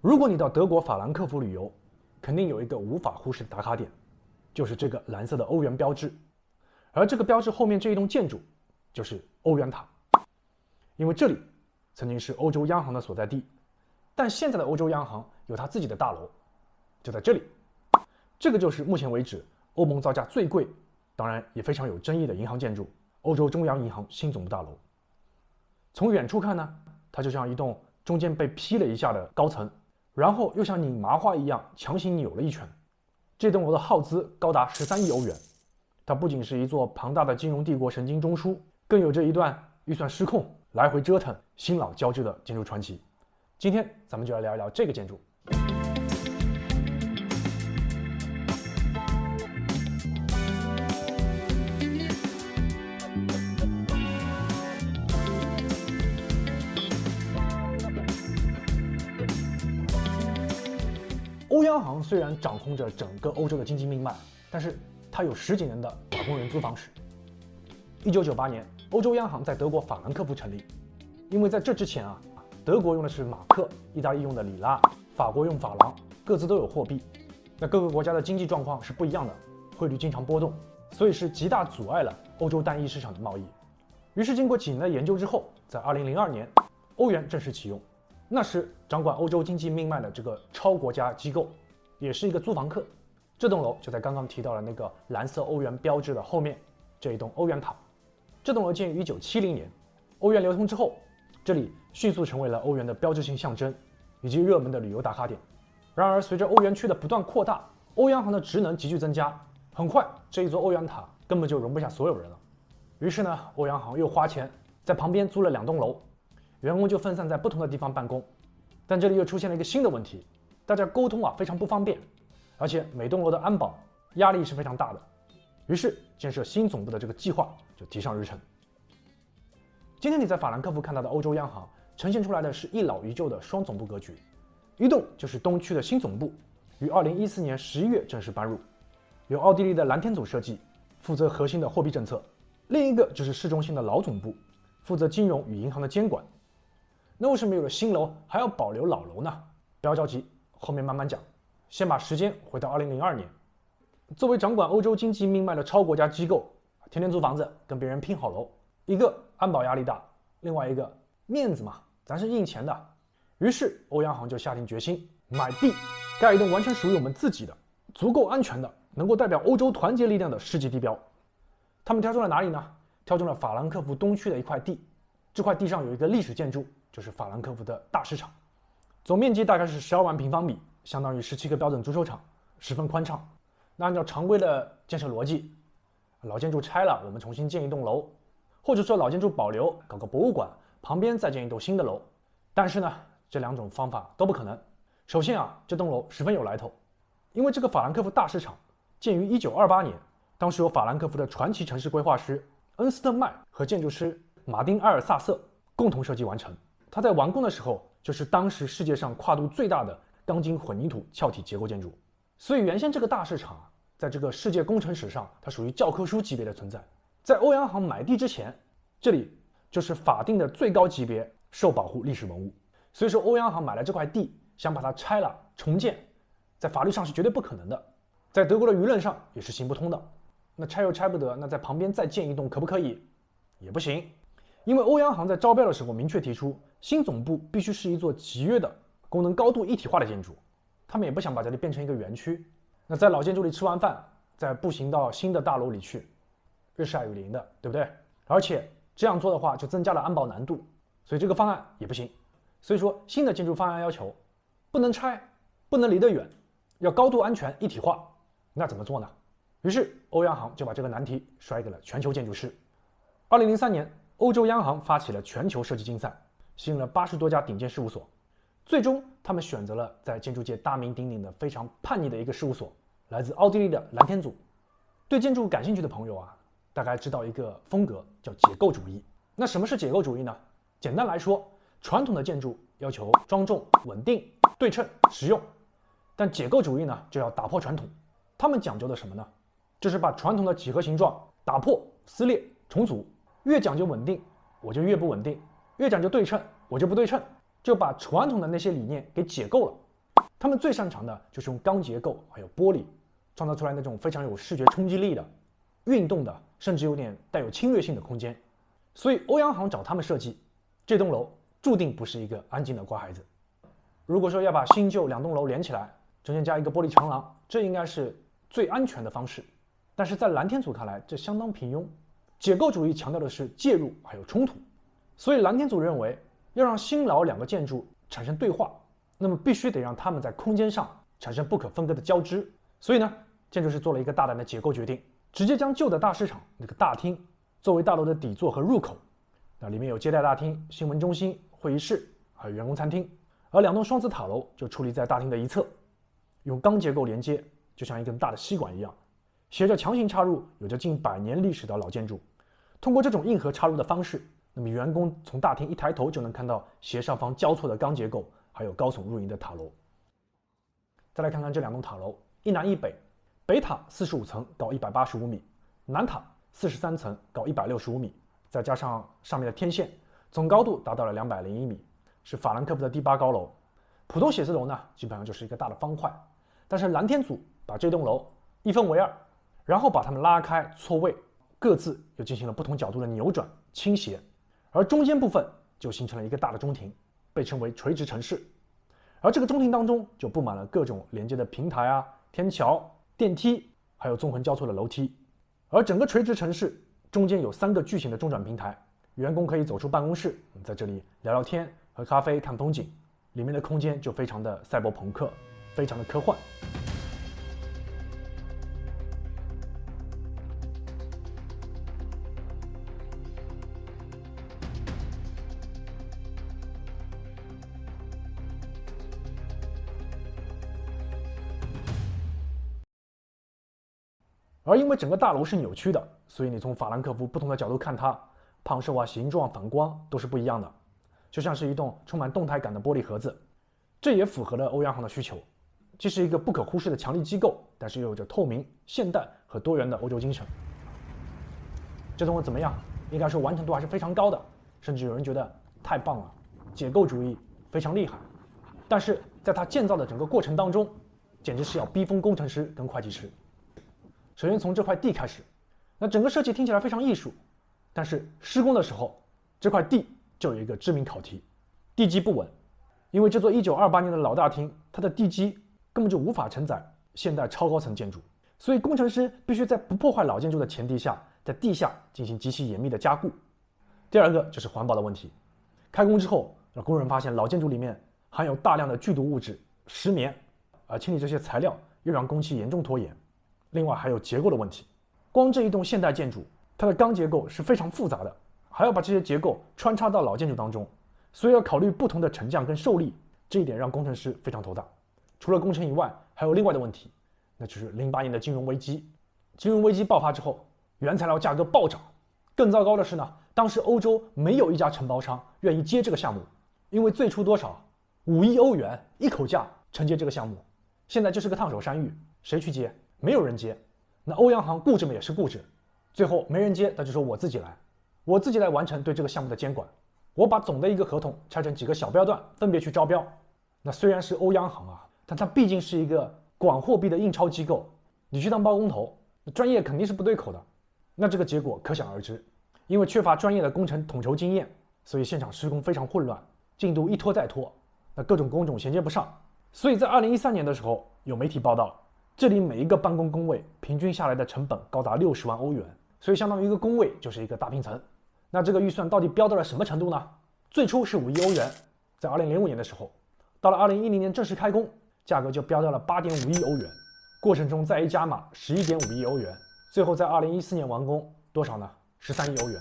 如果你到德國法蘭克福旅遊，肯定有一個無法忽視的打卡點，就是這個藍色的歐元標誌。而這個標誌後面這一棟建築，就是歐元塔。因為這裡曾經是歐洲央行的所在地，但現在的歐洲央行有它自己的大樓，就在這裡。這個就是目前為止歐盟造價最貴，當然也非常有爭議的銀行建築——歐洲中央銀行新總部大楼。從遠處看呢，它就像一棟中間被劈了一下的高層，然後又像擰麻花一樣強行扭了一圈。這棟樓的耗資高達13億歐元，它不僅是一座龐大的金融帝國神經中樞，更有着一段預算失控、來回折騰、新老交織的建築傳奇。今天咱們就來聊一聊這個建築。歐央行虽然掌控着整個歐洲的經濟命脈，但是它有10幾年的打工人租房史。1998年，歐洲央行在德國法蘭克福成立，因為在這之前德國用的是馬克，意大利用的里拉，法國用法郎，各自都有貨幣。那各個國家的經濟狀況是不一樣的，匯率經常波動，所以是極大阻礙了歐洲單一市場的貿易。於是經過幾年的研究之後，在2002年，歐元正式啟用。那時掌管歐洲經濟命脈的這個超國家機構，也是一個租房客。這棟樓就在剛剛提到的那個藍色歐元標誌的後面，這一棟歐元塔。這棟樓建於1970年，歐元流通之後，這裡迅速成為了歐元的標誌性象徵，以及熱門的旅遊打卡點。然而，隨着歐元区的不斷擴大，歐央行的職能急劇增加，很快這一座歐元塔根本就容不下所有人了。於是呢，歐央行又花錢在旁邊租了2棟樓。員工就分散在不同的地方辦公，但這裡又出現了一個新的問題，大家溝通非常不方便，而且每棟樓的安保壓力是非常大的，於是建設新總部的這個計劃就提上日程。今天你在法蘭克福看到的歐洲央行呈現出來的是一老一舊的雙總部格局，一棟就是東區的新總部，於2014年11月正式搬入，由奧地利的藍天組設計，負責核心的貨幣政策；另一個就是市中心的老總部，負責金融與銀行的監管。那為什麼有了新樓還要保留老樓呢？不要着急，後面慢慢講。先把時間回到2002年，作為掌管歐洲經濟命脈的超國家機構，天天租房子跟別人拼好樓，一個安保壓力大，另外一個面子嘛，咱是印錢的。於是歐央行就下定決心買地，蓋一棟完全屬於我們自己的、足夠安全的、能夠代表歐洲團結力量的世紀地標。他們挑中了哪裡呢？挑中了法蘭克福東區的一塊地，這塊地上有一個歷史建築。就是法蘭克福的大市場，總面積大概是12萬平方米，相當於17個標準足球場，十分寬敞。那按照常規的建設邏輯，老建築拆了，我們重新建一棟樓，或者說老建築保留，搞個博物館，旁邊再建一棟新的樓。但是呢，這2種方法都不可能。首先這棟樓十分有來頭，因為這個法蘭克福大市場建於1928年，當時由法蘭克福的傳奇城市規劃師恩斯特麥和建築師馬丁埃爾薩瑟共同設計完成。它在完工的時候，就是當時世界上跨度最大的鋼筋混凝土壳體結構建築。所以原先這個大市場在這個世界工程史上，它屬於教科書級別的存在。在歐央行買地之前，這裡就是法定的最高級別受保護歷史文物。所以說歐央行買了這塊地，想把它拆了重建，在法律上是絕對不可能的，在德國的輿論上也是行不通的。那拆又拆不得，那在旁邊再建一棟可不可以？也不行。因為歐央行在招標的時候明確提出，新總部必須是一座集约的、功能高度一體化的建築。他们也不想把这裡變成一個園區。那在老建築裡吃完飯，再步行到新的大樓裡去，日曬雨淋的，對不對？而且這樣做的話，就增加了安保難度，所以這個方案也不行。所以說，新的建築方案要求不能拆，不能離得遠，要高度安全一體化。那怎麼做呢？於是歐央行就把這個難題甩給了全球建築師。2003年。歐洲央行發起了全球設計競賽，吸引了80多家頂尖事務所。最終，他們選擇了在建築界大名鼎鼎的非常叛逆的一個事務所，來自奧地利的藍天組。對建築感興趣的朋友大概知道一個風格叫解構主義。那什麼是解構主義呢？簡單來說，傳統的建築要求莊重、穩定、對稱、實用，但解構主義呢就要打破傳統。他們講究的什麼呢？就是把傳統的幾何形狀打破、撕裂、重組。越講究穩定，我就越不穩定；越講究對稱，我就不對稱。就把傳統的那些理念給解構了，他們最擅長的就是用鋼結構還有玻璃創造出來那種非常有視觉衝擊力的、運動的，甚至有點帶有侵略性的空間。所以欧洋行找他們設計這棟樓，注定不是一個安靜的乖孩子。如果說要把新舊2棟樓連起來，中間加一個玻璃長廊，這應該是最安全的方式。但是在藍天組看来，這相當平庸。解構主義強調的是介入還有衝突，所以藍天組認為，要讓新老2個建築產生對話，那麼必須得讓它們在空間上產生不可分割的交織。所以呢，建築師做了一個大膽的解構決定，直接将舊的大市场那個大廳作為大樓的底座和入口。那裡面有接待大廳、新聞中心、會議室，還有員工餐廳。而2棟雙子塔樓就矗立在大廳的一側，用鋼結構連接，就像一根大的吸管一樣，攜着強行插入有着近100年歷史的老建築。通過這種硬核插入的方式，那麼員工從大廳一抬頭就能看到斜上方交錯的鋼結構，還有高聳入檐的塔樓。再來看看這2棟塔樓，一南一北，北塔45層，高185米，南塔43層，高165米，再加上上面的天線，總高度達到了201米，是法蘭克福的第8高樓。普通寫字樓呢，基本上就是一個大的方塊，但是藍天組把這棟樓一分為2，然後把它們拉開錯位，各自又進行了不同角度的扭轉傾斜，而中間部分就形成了一個大的中庭，被稱為垂直城市。而這個中庭當中就布滿了各種連接的平台啊、天橋、電梯，還有縱橫交錯的樓梯。而整個垂直城市中間有3個巨型的中轉平台，員工可以走出辦公室，在這裡聊聊天、喝咖啡、看風景。裡面的空間就非常的賽博朋克，非常的科幻。而因为整個大樓是扭曲的，所以你從法蘭克福不同的角度看它，胖瘦啊、形狀、反光都是不一樣的，就像是一棟充滿動態感的玻璃盒子。這也符合了歐洋行的需求，既是一個不可忽視的強力機構，但是又有着透明、現代和多元的歐洲精神。這棟樓怎麼樣？應該說完成度還是非常高的，甚至有人覺得太棒了，解構主義非常厲害。但是在它建造的整個過程當中，簡直是要逼瘋工程師跟會計師。首先從這塊地開始，那整個設計聽起來非常藝術，但是施工的時候，這塊地就有一個致命考題：地基不穩。因為這座1928年的老大廳，它的地基根本就無法承載現代超高層建築，所以工程師必須在不破壞老建築的前提下，在地下進行極其嚴密的加固。第二個就是環保的問題，開工之後，讓工人發現老建築裡面含有大量的劇毒物質石棉，而清理這些材料又讓工期嚴重拖延。另外還有結構的問題，光這一棟現代建築，它的鋼結構是非常複雜的，還要把這些結構穿插到老建築當中，所以要考慮不同的沉降跟受力，這一點讓工程師非常頭大。除了工程以外，還有另外的問題，那就是08年的金融危機。金融危機爆發之後，原材料價格暴漲，更糟糕的是呢，當時歐洲沒有一家承包商願意接這個項目，因為最初多少5億歐元一口價承接這個項目，現在就是個燙手山芋，誰去接？沒有人接。那歐洋行固執嘛也是固執，最後沒人接，那就說我自己來完成對這個項目的監管。我把總的一個合同拆成幾個小標段，分別去招標。那雖然是歐洋行啊，但它畢竟是一個管貨幣的印鈔機構，你去當包工頭，專業肯定是不對口的。那這個結果可想而知，因為缺乏專業的工程統籌經驗，所以現場施工非常混亂，進度一拖再拖，那各種工種銜接不上。所以在2013年的時候，有媒體報道，這裡每一個辦公工位平均下來的成本高達60萬歐元，所以相當於一個工位就是一個大平層。那這個預算到底飆到了什麼程度呢？最初是5億歐元，在2005年的時候，到了2010年正式開工，價格就飆到了8.5億歐元，過程中再一加碼11.5億歐元，最後在2014年完工，多少呢？13億歐元，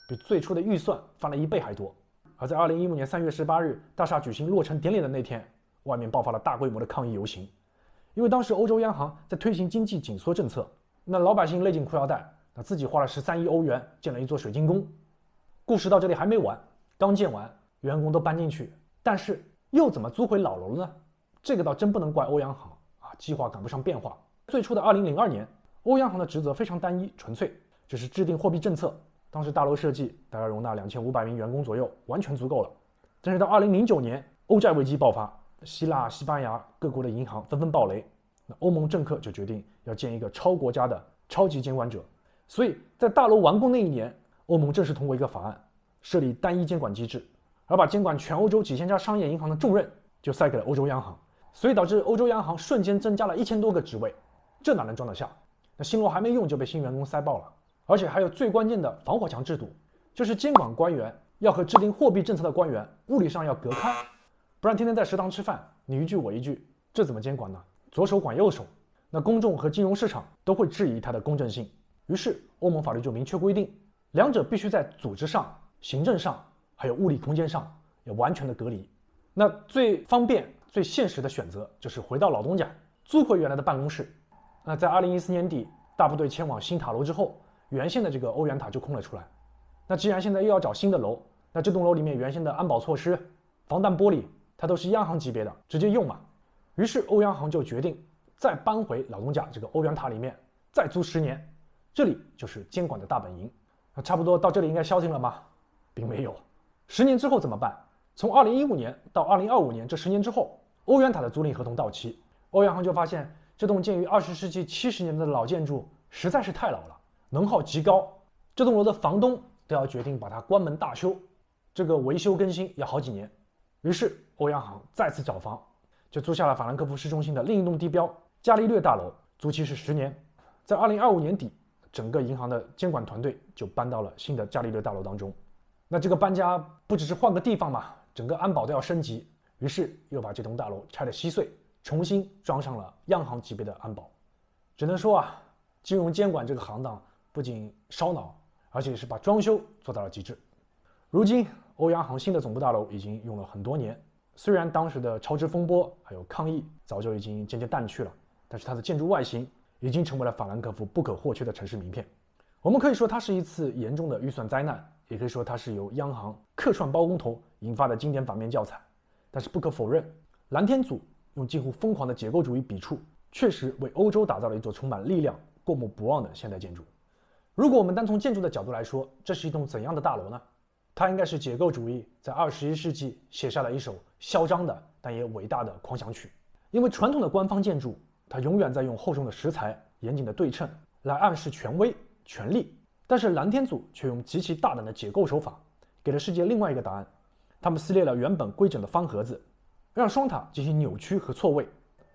比最初的預算翻了1倍還多。而在2015年3月18日大廈舉行落成典禮的那天，外面爆發了大規模的抗議遊行，因為當時歐洲央行在推行經濟緊縮政策，那老百姓勒緊褲腰帶，那自己花了13億歐元建了一座水晶宮。故事到這裡還沒完，剛建完，員工都搬進去，但是又怎麼租回老樓呢？這個倒真不能怪歐洋行啊，計劃趕不上變化。最初的2002年，歐洋行的職責非常單一純粹，就是制定貨幣政策。當時大樓設計大概容納2500名員工左右，完全足夠了。但是到2009年，歐債危機爆發，希臘、西班牙各國的银行纷纷爆雷，那歐盟政客就決定要建一個超國家的超級監管者。所以在大樓完工那一年，歐盟正式通過一個法案，設立單一監管機制，而把監管全歐洲幾千家商業銀行的重任就塞給了歐洲央行，所以導致歐洲央行瞬間增加了1000多個職位，這哪能裝得下？那新羅還沒用就被新員工塞爆了，而且還有最關鍵的防火牆制度，就是監管官員要和制定貨幣政策的官員物理上要隔開，不然天天在食堂吃飯，你一句我一句，這怎麼監管呢？左手管右手，那公眾和金融市場都會質疑它的公正性。於是歐盟法律就明確規定，兩者必須在組織上、行政上還有物理空間上要完全的隔離。那最方便、最現實的選擇就是回到老東家，租回原來的辦公室。那在2014年底，大部隊遷往新塔樓之後，原先的這個歐元塔就空了出來。那既然現在又要找新的樓，那這棟樓裡面原先的安保措施、防彈玻璃，它都是央行級別的，直接用嘛。於是歐央行就決定再搬回老東家這個歐元塔裡面，再租10年。這裡就是監管的大本營。那差不多到這裡應該消停了嗎？並沒有。10年之後怎麼辦？從2015年到2025年這10年之後，歐元塔的租賃合同到期，歐央行就發現這棟建於20世紀70年代的老建築實在是太老了，能耗極高，這棟樓的房東都要決定把它關門大修，這個維修更新要好幾年。於是歐央行再次找房，就租下了法蘭克福市中心的另一棟地標伽利略大樓，租期是10年。在2025年底，整個銀行的監管團隊就搬到了新的伽利略大樓當中。那這個搬家不只是換個地方嘛，整個安保都要升級，於是又把这棟大樓拆得稀碎，重新裝上了央行級別的安保。只能說啊，金融監管這個行當不僅燒腦，而且是把裝修做到了極致。如今歐央行新的總部大樓已經用了很多年，雖然當時的超支風波還有抗議早就已經漸漸淡去了，但是它的建築外形已經成為了法蘭克福不可或缺的城市名片。我們可以說它是一次嚴重的預算災難，也可以說它是由央行客串包工頭引發的經典反面教材。但是不可否認，藍天組用近乎瘋狂的解構主義筆觸，確實為歐洲打造了一座充滿力量、過目不忘的現代建築。如果我們單從建築的角度來說，這是一棟怎樣的大樓呢？它應該是解構主義在21世紀寫下了一首囂張的但也偉大的狂想曲。因為傳統的官方建築，它永遠在用厚重的石材、嚴謹的對稱來暗示權威、權力，但是藍天組卻用極其大膽的解構手法，給了世界另外一個答案。他們撕裂了原本規整的方盒子，讓雙塔進行扭曲和錯位。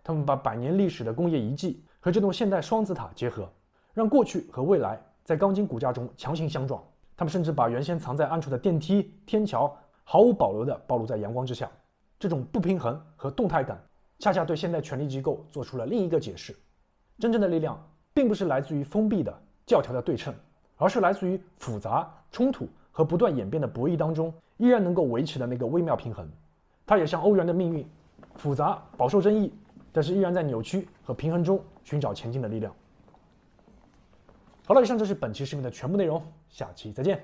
他們把100年歷史的工業遺跡和這棟現代雙子塔結合，讓過去和未來在鋼筋骨架中強行相撞。他們甚至把原先藏在暗處的電梯、天橋毫無保留地暴露在陽光之下。這種不平衡和動態感，恰恰對現代權力機構做出了另一個解釋。真正的力量並不是來自於封閉的教條的對稱，而是來自於複雜、衝突和不斷演變的博弈當中依然能夠維持的那個微妙平衡。它也像歐元的命運，複雜、飽受爭議，但是依然在扭曲和平衡中尋找前進的力量。好了，以上就是本期視頻的全部內容，下期再見。